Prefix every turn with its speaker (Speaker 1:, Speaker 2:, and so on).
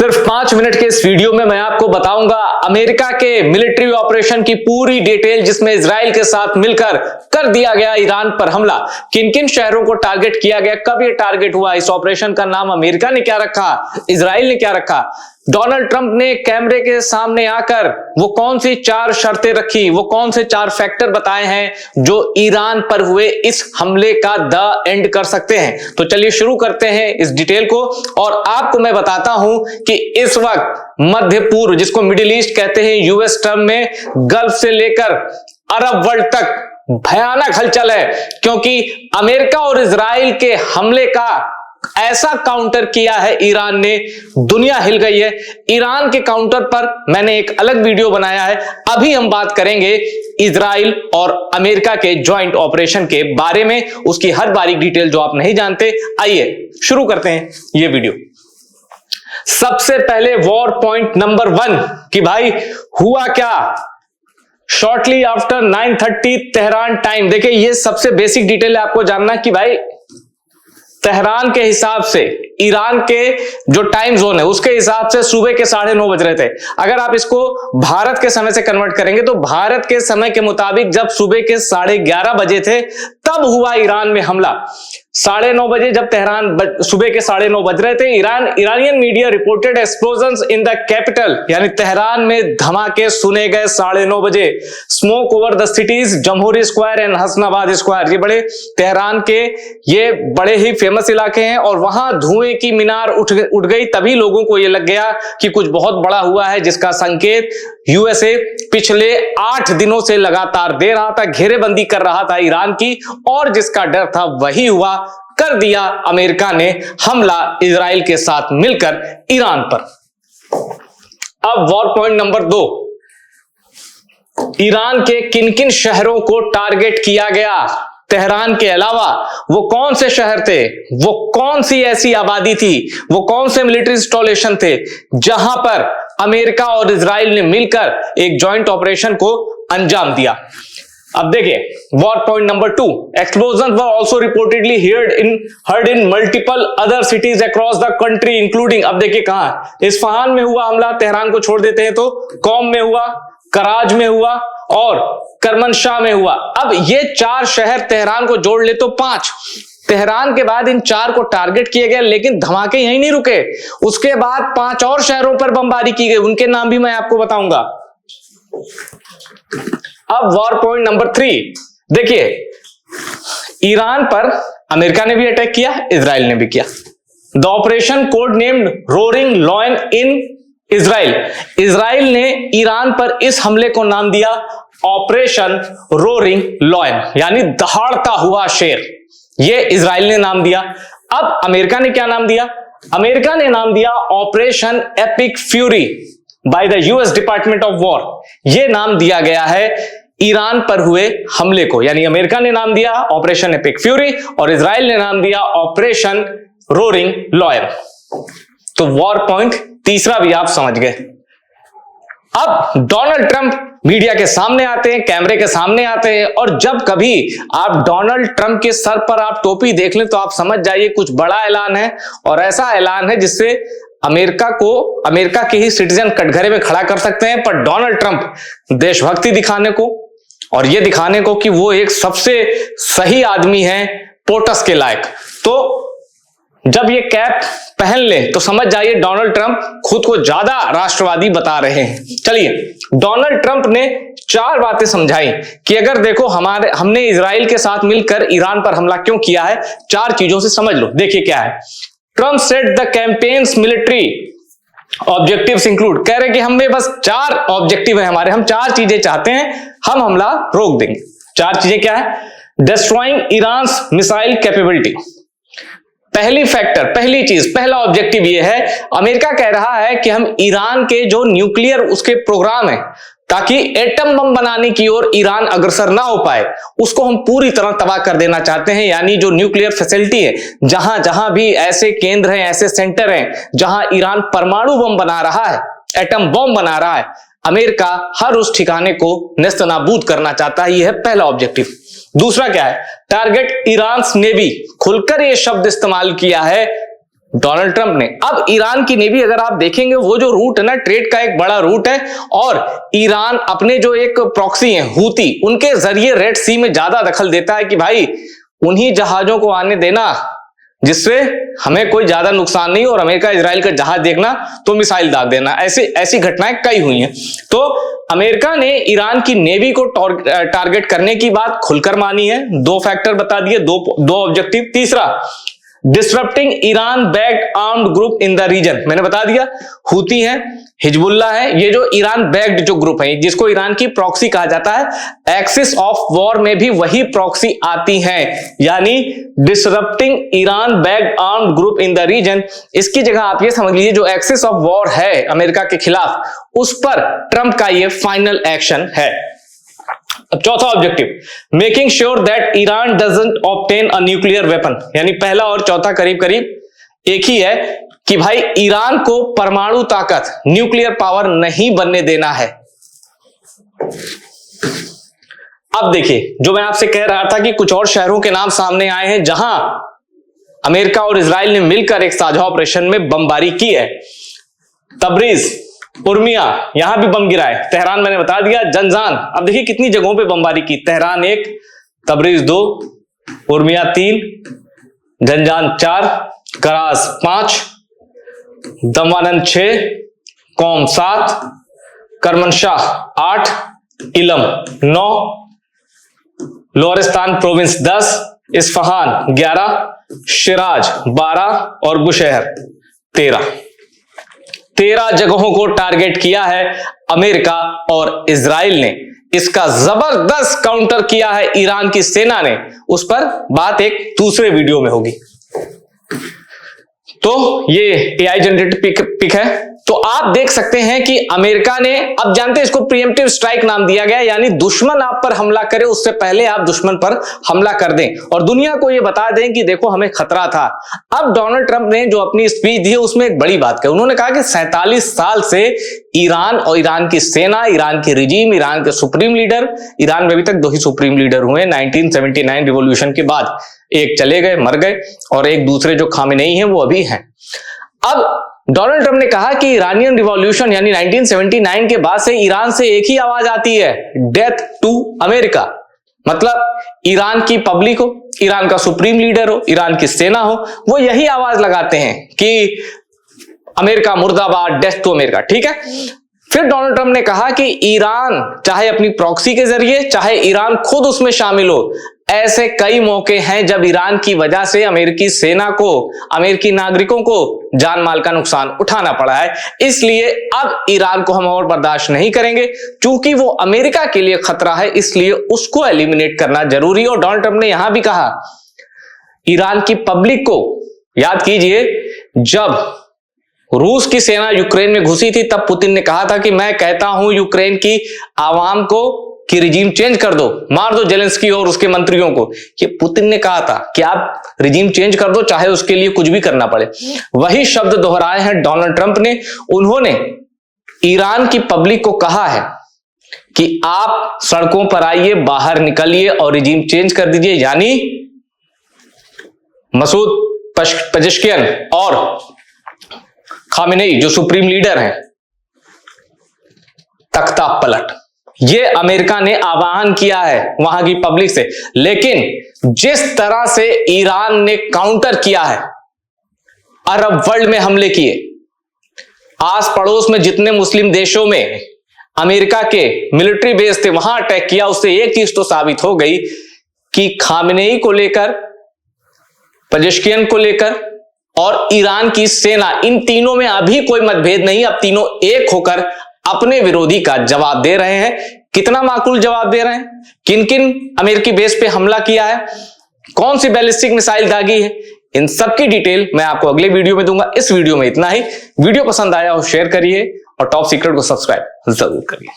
Speaker 1: सिर्फ 5 मिनट के इस वीडियो में मैं आपको बताऊंगा अमेरिका के मिलिट्री ऑपरेशन की पूरी डिटेल, जिसमें इजराइल के साथ मिलकर कर दिया गया ईरान पर हमला। किन किन शहरों को टारगेट किया गया, कब यह टारगेट हुआ, इस ऑपरेशन का नाम अमेरिका ने क्या रखा, इजराइल ने क्या रखा, डोनाल्ड ट्रंप ने कैमरे के सामने आकर वो कौन सी 4 शर्तें रखी, वो कौन से 4 फैक्टर बताए हैं जो ईरान पर हुए इस हमले का द एंड कर सकते हैं। तो चलिए शुरू करते हैं इस डिटेल को। और आपको मैं बताता हूं कि इस वक्त मध्य पूर्व, जिसको मिडिल ईस्ट कहते हैं यूएस टर्म में, गल्फ से लेकर अरब वर्ल्ड तक भयानक हलचल है, क्योंकि अमेरिका और इजराइल के हमले का ऐसा काउंटर किया है ईरान ने, दुनिया हिल गई है। ईरान के काउंटर पर मैंने एक अलग वीडियो बनाया है। अभी हम बात करेंगे इजराइल और अमेरिका के ज्वाइंट ऑपरेशन के बारे में, उसकी हर बारीक डिटेल जो आप नहीं जानते। आइए शुरू करते हैं ये वीडियो। सबसे पहले वॉर पॉइंट नंबर 1 कि भाई हुआ क्या शॉर्टली आफ्टर 9:30 तेहरान टाइम। देखिए ये सबसे बेसिक डिटेल है आपको जानना कि भाई तेहरान के हिसाब से ईरान के जो टाइम जोन है उसके हिसाब से सुबह के 9:30 बज रहे थे। अगर आप इसको भारत के समय से कन्वर्ट करेंगे तो भारत के समय के मुताबिक जब सुबह के 11:30 बजे थे तब हुआ ईरान में हमला। 9:30 बजे जब तेहरान सुबह के 9:30 बज रहे थे, Iranian media reported explosions in the capital, यानी तेहरान में धमाके सुने गए 9:30 बजे। Smoke over the cities Jomhuri square and Hasanabad square, ये बड़े तेहरान के ये बड़े ही फेमस इलाके हैं और वहां धुएं की मीनार उठ गई। तभी लोगों को यह लग गया कि कुछ बहुत बड़ा हुआ है, जिसका संकेत यूएसए पिछले 8 दिनों से लगातार दे रहा था, घेरेबंदी कर रहा था ईरान की, और जिसका डर था वही हुआ। कर दिया अमेरिका ने हमला इजराइल के साथ मिलकर ईरान पर। अब वॉर पॉइंट नंबर 2, ईरान के किन किन शहरों को टारगेट किया गया तेहरान के अलावा। वो कौन से शहर थे, वो कौन सी ऐसी आबादी थी, वो कौन से मिलिट्री इंस्टॉलेशन थे जहां पर अमेरिका और इजराइल ने मिलकर एक जॉइंट ऑपरेशन को अंजाम दिया। अब देखिए war point number 2, explosion were also reportedly heard in multiple other cities across the country including, अब देखिए कहां, इस्फहान में हुआ हमला, तेहरान को छोड़ देते हैं तो कौम में हुआ, कराज में हुआ और करमनशाह में हुआ। अब ये 4 शहर तेहरान को जोड़ ले तो 5। तेहरान के बाद इन 4 को टारगेट किए गए, लेकिन धमाके यहीं नहीं रुके, उसके बाद 5 और शहरों पर बमबारी की गई, उनके नाम भी मैं आपको बताऊंगा। अब वॉर पॉइंट नंबर 3, देखिए ईरान पर अमेरिका ने भी अटैक किया, इजराइल ने भी किया। The operation code named roaring lion in Israel ने ईरान पर इस हमले को नाम दिया ऑपरेशन रोरिंग लॉयन, यानी दहाड़ता हुआ शेर। ये इजराइल ने नाम दिया। अब अमेरिका ने क्या नाम दिया, अमेरिका ने नाम दिया operation epic fury by the US department of war. यह नाम दिया गया है ईरान पर हुए हमले को, यानी अमेरिका ने नाम दिया ऑपरेशन एपिक फ्यूरी और इजराइल ने नाम दिया ऑपरेशन रोरिंग लॉयन। तो वॉर पॉइंट तीसरा भी आप समझ गए। अब डोनाल्ड ट्रंप मीडिया के सामने आते हैं, कैमरे के सामने आते हैं, और जब कभी आप डोनाल्ड ट्रंप के सर पर आप टोपी देख लें तो आप समझ जाइए कुछ बड़ा ऐलान है, और ऐसा ऐलान है जिससे अमेरिका के ही सिटीजन कटघरे में खड़ा कर सकते हैं। पर डोनाल्ड ट्रंप देशभक्ति दिखाने को और यह दिखाने को कि वो एक सबसे सही आदमी है, पोटस के लायक, तो जब ये कैप पहन ले तो समझ जाइए डोनाल्ड ट्रंप खुद को ज्यादा राष्ट्रवादी बता रहे हैं। चलिए, डोनाल्ड ट्रंप ने 4 बातें समझाई कि अगर देखो हमने इजराइल के साथ मिलकर ईरान पर हमला क्यों किया है, 4 चीजों से समझ लो। देखिए क्या है, Trump said the campaigns military objectives include, कह रहे कि हमें बस 4 ऑब्जेक्टिव है हमारे, हम 4 चीजें चाहते हैं, हम हमला रोक देंगे। 4 चीजें क्या है, डिस्ट्रॉइंग ईरान्स मिसाइल कैपेबिलिटी, पहली चीज, पहला ऑब्जेक्टिव ये है, अमेरिका कह रहा है कि हम ईरान के जो न्यूक्लियर उसके प्रोग्राम है, ताकि एटम बम बनाने की ओर ईरान अग्रसर ना हो पाए, उसको हम पूरी तरह तबाह कर देना चाहते हैं। यानी जो न्यूक्लियर फैसिलिटी है, जहां जहां भी ऐसे केंद्र हैं, ऐसे सेंटर हैं जहां ईरान परमाणु बम बना रहा है, एटम बम बना रहा है, अमेरिका हर उस ठिकाने को नेस्तनाबूद करना चाहता है। यह है पहला ऑब्जेक्टिव। दूसरा क्या है, टारगेट ईरान नेवी, खुलकर यह शब्द इस्तेमाल किया है डोनाल्ड ट्रंप ने। अब ईरान की नेवी अगर आप देखेंगे, वो जो रूट है ना, ट्रेड का एक बड़ा रूट है, और ईरान अपने जो एक प्रॉक्सी हैं हूती, उनके जरिए रेड सी में ज्यादा दखल देता है कि भाई उन्हीं जहाजों को आने देना जिससे हमें कोई ज्यादा नुकसान नहीं, और अमेरिका इजराइल का जहाज देखना तो मिसाइल दाग देना। ऐसी घटनाएं कई हुई हैं। तो अमेरिका ने ईरान की नेवी को टारगेट करने की बात खुलकर मानी है। 2 फैक्टर बता दिए, दो ऑब्जेक्टिव। तीसरा, disrupting Iran backed armed group in the region, मैंने बता दिया, हूती है, हिजबुल्लाह है, ये जो ईरान बैक्ड जो ग्रुप है, जिसको ईरान की प्रॉक्सी कहा जाता है। एक्सिस ऑफ वॉर में भी वही प्रॉक्सी आती है, यानी disrupting Iran backed armed group in the region. इसकी जगह आप ये समझ लीजिए, जो एक्सिस ऑफ वॉर है अमेरिका के खिलाफ, उस पर ट्रंप का ये फाइनल एक्शन है। अब चौथा objective, making sure that Iran doesn't obtain a nuclear weapon, यानी पहला और चौथा करीब करीब एक ही है कि भाई ईरान को परमाणु ताकत, न्यूक्लियर पावर नहीं बनने देना है। अब देखिए, जो मैं आपसे कह रहा था कि कुछ और शहरों के नाम सामने आए हैं जहां अमेरिका और इजराइल ने मिलकर एक साझा ऑपरेशन में बमबारी की है। तबरीज, उर्मिया, यहां भी बम गिरा है। तेहरान मैंने बता दिया, जंजान, अब देखिए कितनी जगहों पे बमबारी की। तेहरान 1, तबरीज 2, उर्मिया 3, जंजान 4, करास 5, दमानन 6, कौम 7, करमनशाह 8, इलम 9, लोरिस्तान प्रोविंस 10, इस्फहान 11, शिराज 12 और बुशहर 13 जगहों को टारगेट किया है अमेरिका और इजराइल ने। इसका जबरदस्त काउंटर किया है ईरान की सेना ने। उस पर बात एक दूसरे वीडियो में होगी। तो ये एआई जनरेटेड पिक है। तो आप देख सकते हैं कि अमेरिका ने, अब जानते हैं इसको प्रीएम्प्टिव स्ट्राइक नाम दिया गया, यानी दुश्मन आप पर हमला करे उससे पहले आप दुश्मन पर हमला कर दें और दुनिया को यह बता दें कि देखो हमें खतरा था। अब डोनाल्ड ट्रंप ने जो अपनी स्पीच दी है उसमें एक बड़ी बात कही। उन्होंने कहा कि 47 साल से ईरान और ईरान की सेना, ईरान के रिजीम, ईरान के सुप्रीम लीडर, ईरान में अभी तक 2 ही सुप्रीम लीडर हुए 1979 रिवॉल्यूशन के बाद, एक चले गए, मर गए, और एक दूसरे जो खामेनेई हैं वो अभी हैं। अब डोनाल्ड ट्रंप ने कहा कि ईरानियन रिवॉल्यूशन यानी 1979 के बाद से ईरान से एक ही आवाज आती है, डेथ टू अमेरिका। मतलब ईरान की पब्लिक हो, ईरान का सुप्रीम लीडर हो, ईरान की सेना हो, वो यही आवाज लगाते हैं कि अमेरिका मुर्दाबाद, डेथ टू अमेरिका। ठीक है। फिर डोनाल्ड ट्रंप ने कहा कि ईरान चाहे अपनी प्रॉक्सी के जरिए, चाहे ईरान खुद उसमें शामिल हो, ऐसे कई मौके हैं जब ईरान की वजह से अमेरिकी सेना को, अमेरिकी नागरिकों को जान माल का नुकसान उठाना पड़ा है। इसलिए अब ईरान को हम और बर्दाश्त नहीं करेंगे, क्योंकि वो अमेरिका के लिए खतरा है, इसलिए उसको एलिमिनेट करना जरूरी है। और डोनाल्ड ट्रंप ने यहां भी कहा ईरान की पब्लिक को, याद कीजिए जब रूस की सेना यूक्रेन में घुसी थी तब पुतिन ने कहा था कि मैं कहता हूं यूक्रेन की आवाम को कि रिजीम चेंज कर दो, मार दो जेलेंस्की और उसके मंत्रियों को। ये पुतिन ने कहा था कि आप रिजीम चेंज कर दो, चाहे उसके लिए कुछ भी करना पड़े। वही शब्द दोहराए हैं डोनाल्ड ट्रंप ने। उन्होंने ईरान की पब्लिक को कहा है कि आप सड़कों पर आइए, बाहर निकलिए और रिजीम चेंज कर दीजिए, यानी मसूद पेजेश्कियन और खामेनेई जो सुप्रीम लीडर हैं, तख्ता पलट। ये अमेरिका ने आह्वान किया है वहां की पब्लिक से। लेकिन जिस तरह से ईरान ने काउंटर किया है, अरब वर्ल्ड में हमले किए, आस पड़ोस में जितने मुस्लिम देशों में अमेरिका के मिलिट्री बेस थे वहां अटैक किया, उससे एक चीज तो साबित हो गई कि खामेनेई को लेकर, पेजेश्कियन को लेकर और ईरान की सेना, इन तीनों में अभी कोई मतभेद नहीं। अब तीनों एक होकर अपने विरोधी का जवाब दे रहे हैं। कितना माकूल जवाब दे रहे हैं, किन किन अमेरिकी बेस पे हमला किया है, कौन सी बैलिस्टिक मिसाइल दागी है, इन सब की डिटेल मैं आपको अगले वीडियो में दूंगा। इस वीडियो में इतना ही। वीडियो पसंद आया हो शेयर करिए और टॉप सीक्रेट को सब्सक्राइब जरूर करिए।